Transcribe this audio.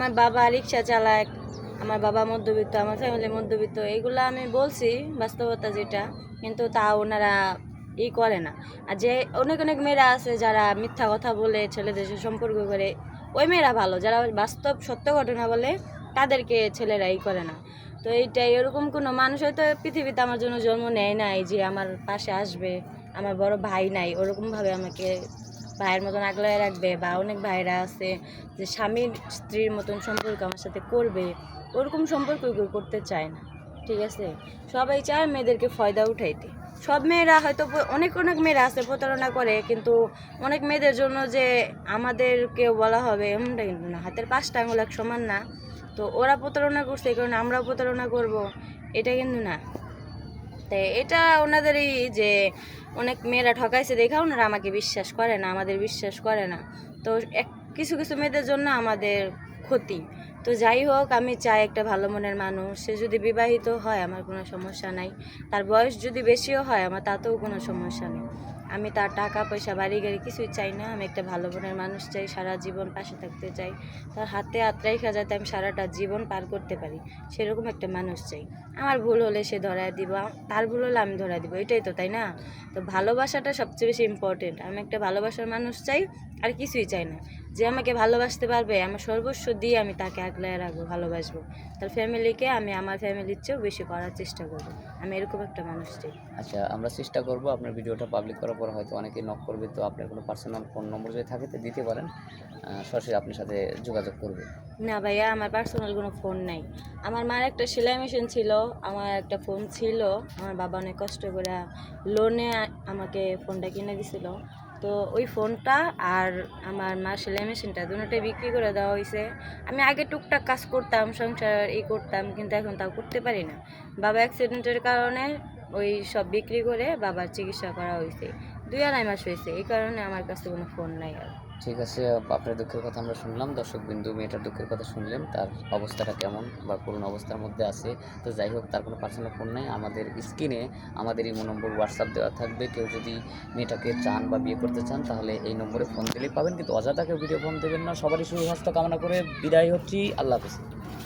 আমার বাবা রিক্সা চালায়, আমার বাবা মধ্যবিত্ত, আমার ফ্যামিলি মধ্যবিত্ত, এগুলো আমি বলছি বাস্তবতা যেটা, কিন্তু তা ওনারা করে না। আর যে অনেক অনেক মেয়েরা আছে যারা মিথ্যা কথা বলে ছেলেদের সাথে সম্পর্ক করে, ওই মেয়েরা ভালো। যারা বাস্তব সত্য ঘটনা বলে তাদেরকে ছেলেরা করে না। তো এইটাই, এরকম কোনো মানুষ হয়তো পৃথিবীতে আমার জন্য জন্ম নেয় নাই যে আমার পাশে আসবে, আমার বড় ভাই নাই ওরকমভাবে আমাকে ভাইয়ের মতন আগলায় রাখবে, বা অনেক ভাইরা আছে যে স্বামীর স্ত্রীর মতন সম্পর্ক আমার সাথে করবে, ওরকম সম্পর্ক করতে চায় না। ঠিক আছে, সবাই চায় মেয়েদেরকে ফয়দা উঠাইতে। সব মেয়েরা হয়তো, অনেক অনেক মেয়েরা আছে প্রতারণা করে, কিন্তু অনেক মেয়েদের জন্য যে আমাদেরকেও বলা হবে এমনটা কিন্তু না। হাতের 5টা আঙুল এক সমান না। তো ওরা প্রতারণা করছে, এই কারণে আমরাও প্রতারণা করব, এটা কিন্তু না। তাই এটা ওনাদেরই যে অনেক মেয়েরা ঠকাইছে দেখা ওনারা আমাকে বিশ্বাস করে না, আমাদের বিশ্বাস করে না। তো কিছু কিছু মেয়েদের জন্য আমাদের ক্ষতি। তো যাই হোক, আমি চাই একটা ভালো মনের মানুষ, সে যদি বিবাহিত হয় আমার কোনো সমস্যা নাই, তার বয়স যদি বেশিও হয় আমার তাতেও কোনো সমস্যা নেই। আমি তার টাকা পয়সা বাড়ি গাড়ি কিছুই চাই না। আমি একটা ভালো মনের মানুষ চাই, সারা জীবন পাশে থাকতে চাই, তার হাতে হাত রেখা যাতে আমি সারাটা জীবন পার করতে পারি, সেরকম একটা মানুষ চাই। আমার ভুল হলে সে ধরায় দিব, তার ভুল হলে আমি ধরায় দিব, এটাই তো, তাই না? তো ভালোবাসাটা সবচেয়ে বেশি ইম্পর্টেন্ট। আমি একটা ভালোবাসার মানুষ চাই, আর কিছুই চাই না। যে আমাকে ভালোবাসতে পারবে, আমার সর্বস্ব দিয়ে আমি তাকে আগলায় রাখবো, ভালোবাসবো। তার ফ্যামিলিকে আমি আমার ফ্যামিলির চেয়েও বেশি করার চেষ্টা করবো। আমি এরকম একটা মানুষ চাই। আচ্ছা, আমরা চেষ্টা করব আপনার ভিডিওটা পাবলিক করার পর হয়তো অনেকেই নক করবে, তো আপনার কোনো পার্সোনাল ফোন নম্বর যদি থাকে তো দিতে পারেন, সরাসরি আপনার সাথে যোগাযোগ করবে। না ভাইয়া, আমার পার্সোনাল কোনো ফোন নাই। আমার মার একটা সেলাই মেশিন ছিল, আমার একটা ফোন ছিল। আমার বাবা অনেক কষ্ট করে লোনে আমাকে ফোনটা কিনে দিছিল। তো ওই ফোনটা আর আমার মার সেলাই মেশিনটা দুটোটাই বিক্রি করে দেওয়া হয়েছে। আমি আগে টুকটাক কাজ করতাম, সংসার করতাম, কিন্তু এখন তাও করতে পারি না। বাবা অ্যাক্সিডেন্টের কারণে ওই সব বিক্রি করে বাবার চিকিৎসা করা হয়েছে। 2-2.5 মাস হয়েছে, এই কারণে আমার কাছে কোনো ফোন নাই আর। ঠিক আছে, আপনার দুঃখের কথা আমরা শুনলাম। দর্শকবিন্দু মেয়েটার দুঃখের কথা শুনলেন, তার অবস্থাটা কেমন বা করুণ অবস্থার মধ্যে আছে। তো যাই হোক, তার কোনো পার্সোনাল ফোন নেই। আমাদের স্ক্রিনে আমাদের ইমো নম্বর, হোয়াটসঅ্যাপ দেওয়া থাকবে। কেউ যদি মেয়েটাকে চান বা বিয়ে করতে চান তাহলে এই নম্বরে ফোন দিলেই পাবেন, কিন্তু অযথা কেউ ভিডিও ফোন দেবেন না। সবারই সুস্বাস্থ্য কামনা করে বিদায় হচ্ছি। আল্লাহ হাফেজ।